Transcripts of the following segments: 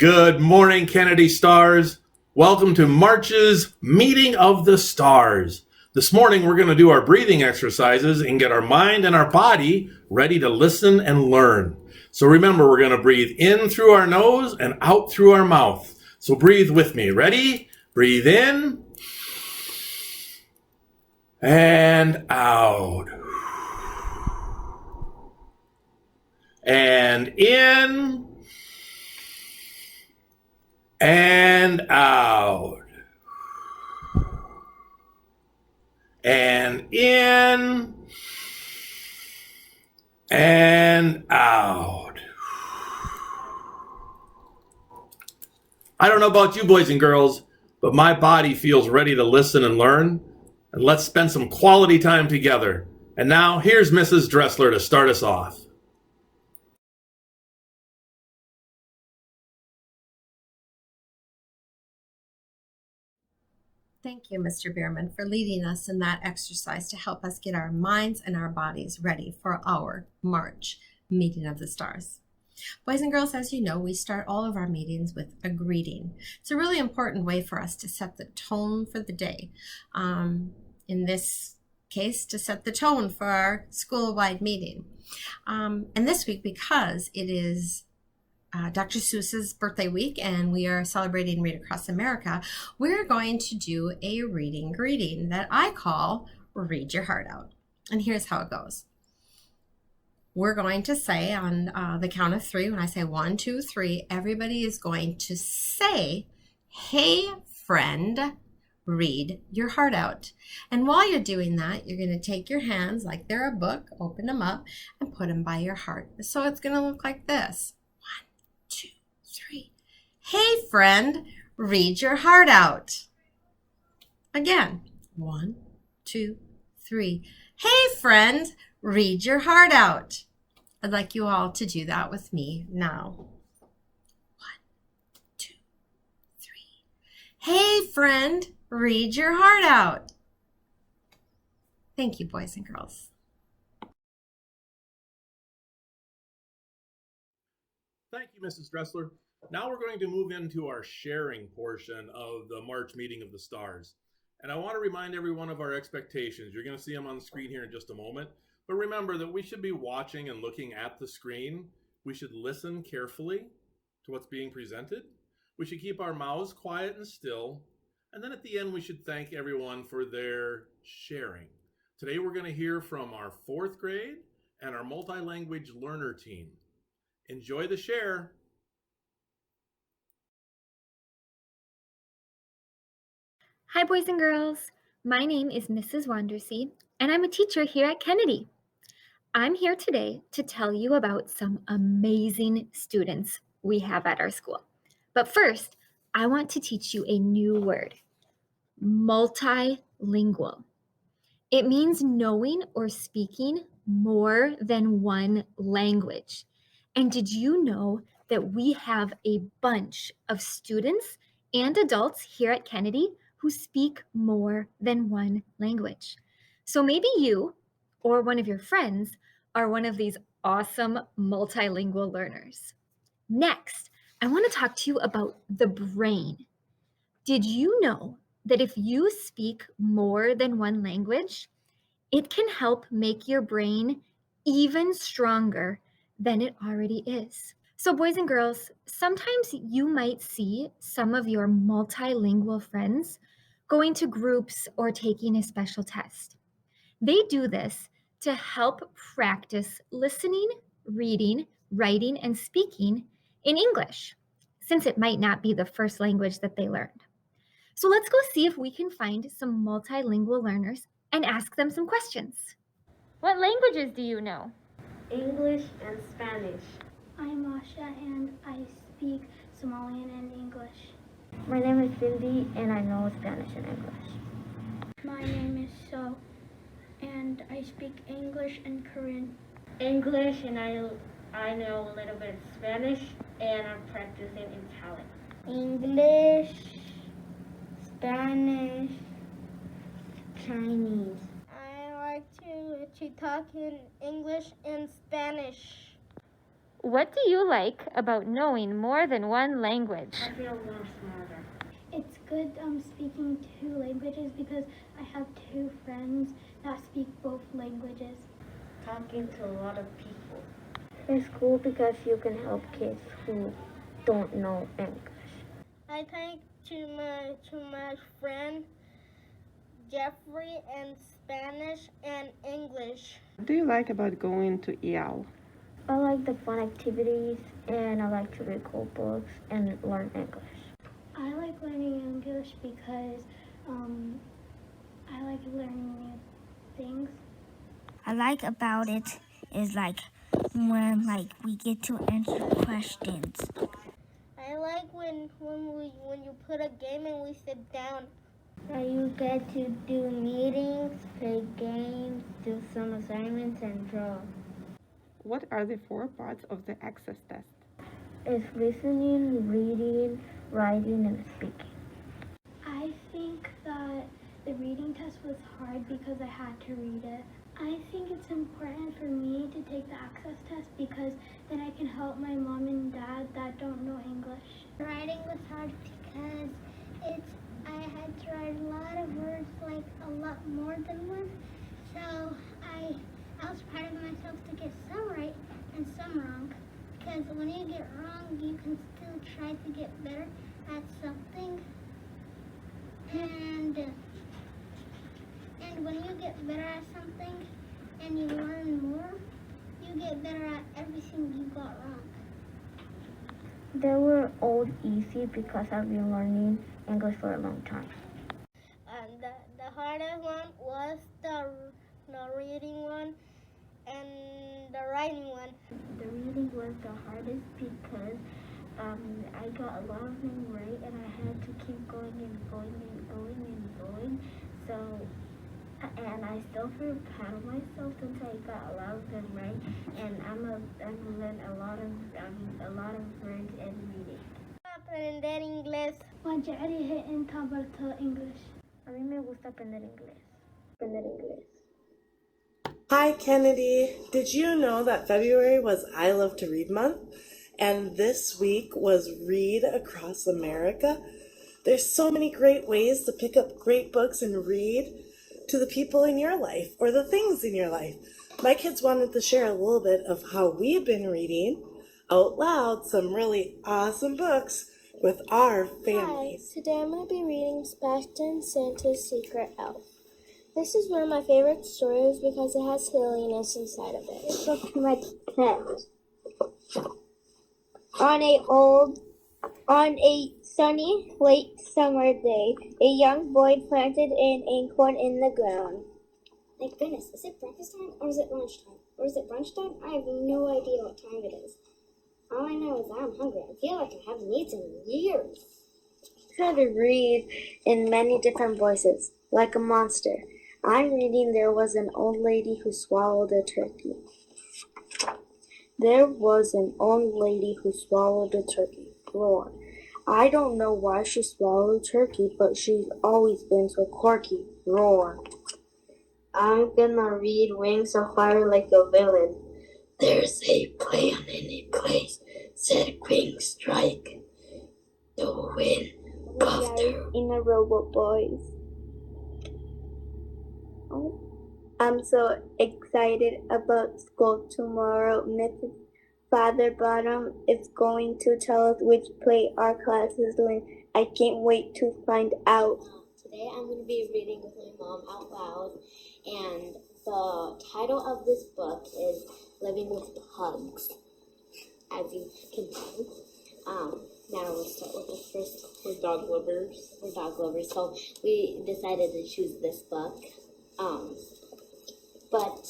Good morning, Kennedy Stars. Welcome to March's Meeting of the Stars. This morning, we're going to do our breathing exercises and get our mind and our body ready to listen and learn. So remember, we're going to breathe in through our nose and out through our mouth. So breathe with me. Ready? Breathe in and out. And in and out. And in and out. I don't know about you boys and girls, but my body feels ready to listen and learn. And let's spend some quality time together. And now here's Mrs. Dressler to start us off. Thank you, Mr. Bierman, for leading us in that exercise to help us get our minds and our bodies ready for our March Meeting of the Stars. Boys and girls, as you know, we start all of our meetings with a greeting. It's a really important way for us to set the tone for the day. In this case, to set the tone for our school-wide meeting. And this week, because it is Dr. Seuss's birthday week and we are celebrating Read Across America, we're going to do a reading greeting that I call Read Your Heart Out. And here's how it goes. We're going to say on the count of three, when I say 1, 2, 3, everybody is going to say, "Hey, friend, read your heart out." And while you're doing that, you're going to take your hands like they're a book, open them up, and put them by your heart. So it's going to look like this. 1, 2, 3. Hey, friend, read your heart out. Again. 1, 2, 3. Hey, friend, read your heart out. I'd like you all to do that with me now. 1, 2, 3. Hey, friend, read your heart out. Thank you, boys and girls. Thank you, Mrs. Dressler. Now we're going to move into our sharing portion of the March Meeting of the Stars. And I want to remind everyone of our expectations. You're going to see them on the screen here in just a moment. But remember that we should be watching and looking at the screen. We should listen carefully to what's being presented. We should keep our mouths quiet and still. And then at the end, we should thank everyone for their sharing. Today, we're going to hear from our 4th grade and our multi-language learner team. Enjoy the share. Hi, boys and girls. My name is Mrs. Wandersea, and I'm a teacher here at Kennedy. I'm here today to tell you about some amazing students we have at our school. But first, I want to teach you a new word, multilingual. It means knowing or speaking more than one language. And did you know that we have a bunch of students and adults here at Kennedy who speak more than one language? So maybe you or one of your friends are one of these awesome multilingual learners. Next, I want to talk to you about the brain. Did you know that if you speak more than one language, it can help make your brain even stronger than it already is? So, boys and girls, sometimes you might see some of your multilingual friends going to groups or taking a special test. They do this to help practice listening, reading, writing, and speaking in English, since it might not be the first language that they learned. So let's go see if we can find some multilingual learners and ask them some questions. What languages do you know? English and Spanish. I'm Masha and I speak Somalian and English. My name is Cindy and I know Spanish and English. My name is So and I speak English and Korean. English and I know a little bit of Spanish and I'm practicing Italian. English, Spanish, Chinese. I like to talk in English and Spanish. What do you like about knowing more than one language? I feel more smarter. It's good speaking two languages because I have two friends that speak both languages. Talking to a lot of people. It's cool because you can help kids who don't know English. I talk to my friend Jeffrey in Spanish and English. What do you like about going to EL? I like the fun activities and I like to read cool books and learn English. I like learning English because I like learning new things. I like about it is when we get to answer questions. I like when you put a game and we sit down. You get to do meetings, play games, do some assignments, and draw. What are the 4 parts of the access test? It's listening, reading, writing, and speaking. I think that the reading test was hard because I had to read it. I think it's important for me to take the access test because then I can help my mom and dad that don't know English. Writing was hard because I had to write a lot of words, like a lot more than one. So I was proud of myself to get some right and some wrong. Because when you get wrong, you can still try to get better at something. And when you get better at something and you learn more, you get better at everything you got wrong. They were all easy because I've been learning English for a long time. The hardest one was the reading one and the writing one. The reading was the hardest because I got a lot of them right and I had to keep going and going and going and going. So, and I still feel proud of myself since I got a lot of them right, and I'm learned a lot of words and reading. Aprender inglés. وجعلها أنت برتا English. A mí me gusta aprender inglés. Hi, Kennedy. Did you know that February was I Love to Read Month? And this week was Read Across America? There's so many great ways to pick up great books and read to the people in your life or the things in your life. My kids wanted to share a little bit of how we've been reading out loud some really awesome books with our families. Hi, today I'm going to be reading Sebastian Santa's Secret Elf. This is one of my favorite stories because it has silliness inside of it. This book my pet. On a sunny, late summer day, a young boy planted an acorn in the ground. My goodness, is it breakfast time or is it lunchtime? Or is it brunch time? I have no idea what time it is. All I know is that I'm hungry. I feel like I haven't eaten in years. I try to read in many different voices, like a monster. I'm reading There Was an Old Lady Who Swallowed a Turkey. There was an old lady who swallowed a turkey. Roar. I don't know why she swallowed turkey, but she's always been so quirky. Roar. I'm gonna read Wings of Fire like a villain. There's a plan in a place, said King Strike. The wind puffed her. In a robot voice. Oh. I'm so excited about school tomorrow. Mrs. Father Bottom is going to tell us which play our class is doing. I can't wait to find out. Today I'm going to be reading with my mom out loud, and the title of this book is Living with Pugs. As you can tell, now we'll start with the first. We're dog lovers. So we decided to choose this book. But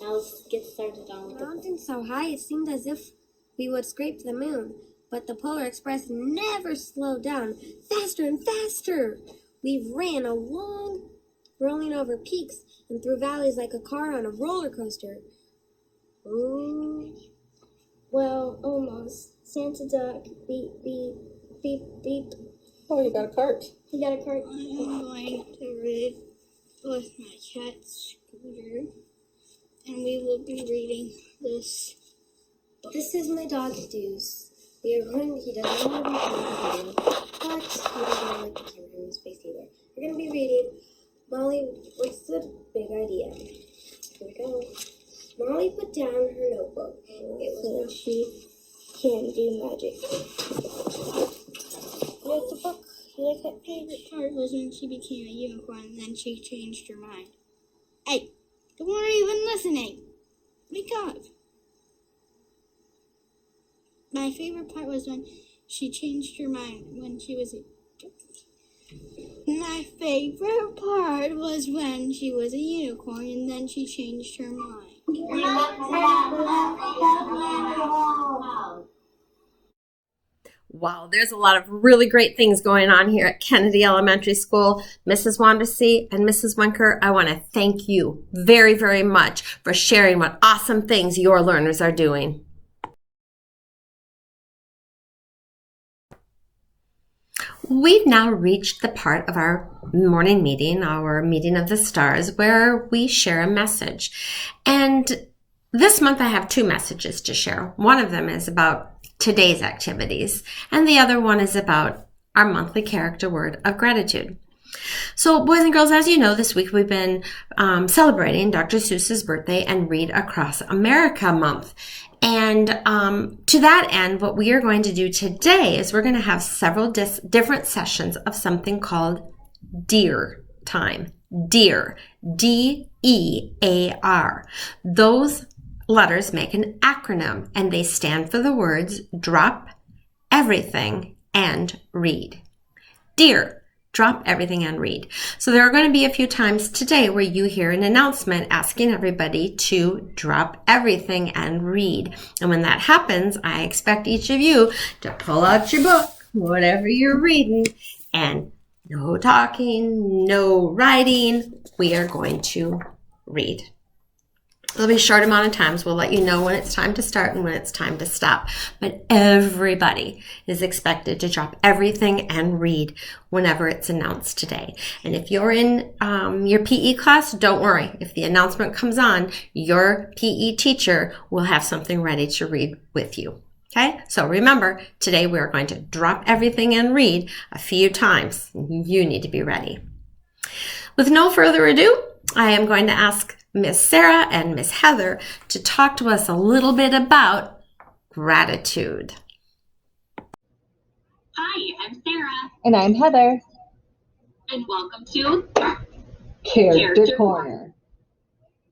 now let's get started on with the mountain so high it seemed as if we would scrape the moon. But the Polar Express never slowed down. Faster and faster! We ran along, rolling over peaks and through valleys like a car on a roller coaster. Ooh. Well, almost. Santa Duck, beep, beep, beep, beep. Oh, you got a cart. You got a cart. I'm going to read with my cat Scooter, and we will be reading this This is my dog, Deuce. He doesn't want to be playing, but he doesn't like the camera in his face either. We're going to be reading Molly, what's the big idea? Here we go. Molly put down her notebook. It was so she can do magic. Here's the book. Here's that favorite part was when she became a unicorn and then she changed her mind. Hey, you weren't even listening. Wake up. My favorite part was when she changed her mind when she was a... My favorite part was when she was a unicorn and then she changed her mind. Wow, there's a lot of really great things going on here at Kennedy Elementary School. Mrs. Wandesy and Mrs. Winker, I want to thank you very, very much for sharing what awesome things your learners are doing. We've now reached the part of our morning meeting, our meeting of the stars, where we share a message. And this month I have two messages to share. One of them is about today's activities, and the other one is about our monthly character word of gratitude. So boys and girls, as you know, this week we've been celebrating Dr. Seuss's birthday and Read Across America month. And to that end, what we are going to do today is we're going to have several different sessions of something called DEAR time. DEAR, D-E-A-R. Those letters make an acronym, and they stand for the words drop, everything, and read. DEAR, drop everything and read. So there are going to be a few times today where you hear an announcement asking everybody to drop everything and read. And when that happens, I expect each of you to pull out your book, whatever you're reading, and no talking, no writing. We are going to read. There'll be a short amount of times. We'll let you know when it's time to start and when it's time to stop. But everybody is expected to drop everything and read whenever it's announced today. And if you're in your PE class, don't worry. If the announcement comes on, your PE teacher will have something ready to read with you. Okay? So remember, today we are going to drop everything and read a few times. You need to be ready. With no further ado, I am going to ask Miss Sarah and Miss Heather to talk to us a little bit about gratitude. Hi, I'm Sarah. And I'm Heather. And welcome to Character Corner.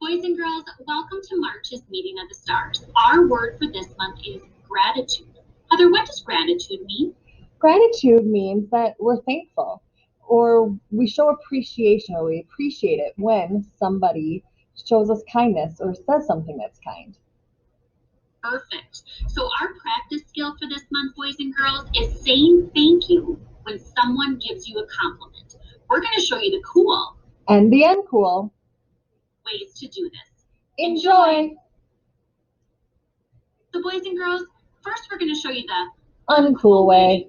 Boys and girls, welcome to March's Meeting of the Stars. Our word for this month is gratitude. Heather, what does gratitude mean? Gratitude means that we're thankful, or we show appreciation, or we appreciate it when somebody shows us kindness or says something that's kind. Perfect. So our practice skill for this month, boys and girls, is saying thank you when someone gives you a compliment. We're going to show you the cool and the uncool ways to do this. Enjoy. So boys and girls, first we're going to show you the uncool way.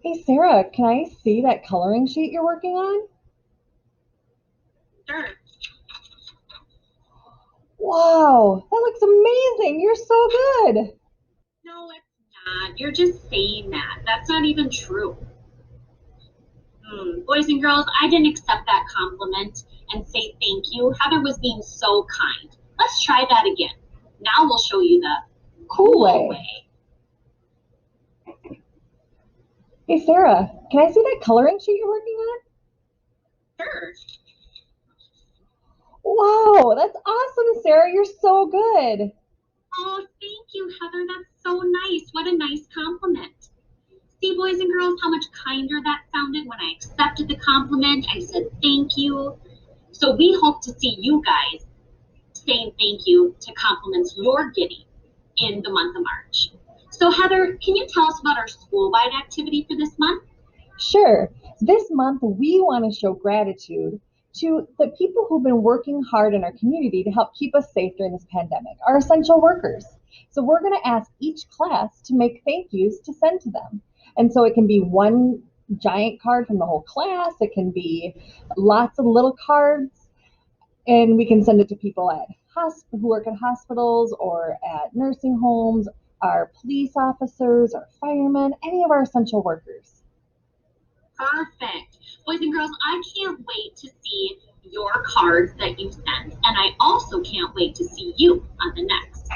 Hey Sarah, can I see that coloring sheet you're working on? Sure. Wow, that looks amazing. You're so good. No, it's not. You're just saying that. That's not even true. Boys and girls, I didn't accept that compliment and say thank you. Heather was being so kind. Let's try that again. Now we'll show you the cool way. Hey Sarah, can I see that coloring sheet you're working on? Sure. Wow, that's awesome, Sarah. You're so good. Oh, thank you, Heather. That's so nice. What a nice compliment. See, boys and girls, how much kinder that sounded when I accepted the compliment. I said thank you. So we hope to see you guys saying thank you to compliments you're getting in the month of March. So Heather, can you tell us about our school-wide activity for this month? Sure. This month, we want to show gratitude to the people who've been working hard in our community to help keep us safe during this pandemic, our essential workers. So we're going to ask each class to make thank yous to send to them. And so it can be one giant card from the whole class. It can be lots of little cards. And we can send it to people at who work at hospitals or at nursing homes, our police officers, our firemen, any of our essential workers. Perfect. Boys and girls, I can't wait to see your cards that you sent. And I also can't wait to see you on the next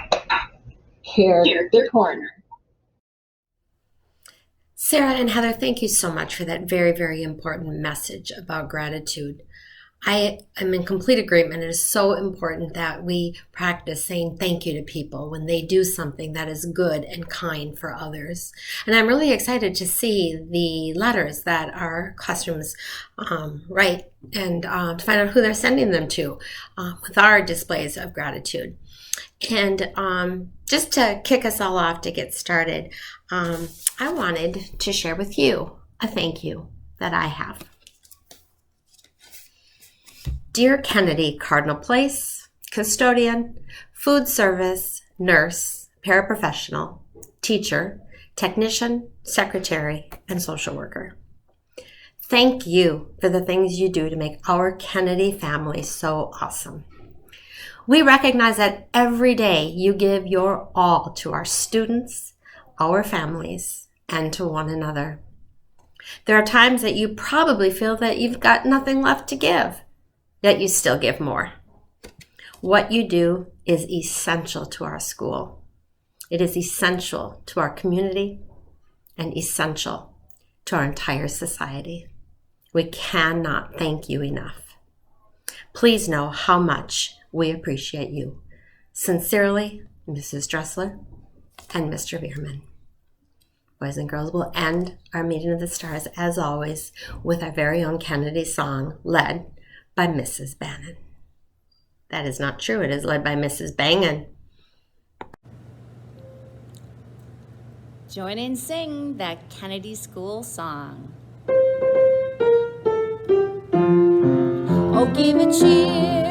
Character Corner. Sarah and Heather, thank you so much for that very, very important message about gratitude. I am in complete agreement. It is so important that we practice saying thank you to people when they do something that is good and kind for others. And I'm really excited to see the letters that our classrooms write and to find out who they're sending them to with our displays of gratitude. And just to kick us all off to get started, I wanted to share with you a thank you that I have. Dear Kennedy Cardinal Place, custodian, food service, nurse, paraprofessional, teacher, technician, secretary, and social worker. Thank you for the things you do to make our Kennedy family so awesome. We recognize that every day you give your all to our students, our families, and to one another. There are times that you probably feel that you've got nothing left to give, yet you still give more. What you do is essential to our school. It is essential to our community and essential to our entire society. We cannot thank you enough. Please know how much we appreciate you. Sincerely, Mrs. Dressler and Mr. Bierman. Boys and girls, we'll end our Meeting of the Stars, as always, with our very own Kennedy song, led by Mrs. Bannon. That is not true. It is led by Mrs. Bannon. Join and sing that Kennedy School song. Oh, give a cheer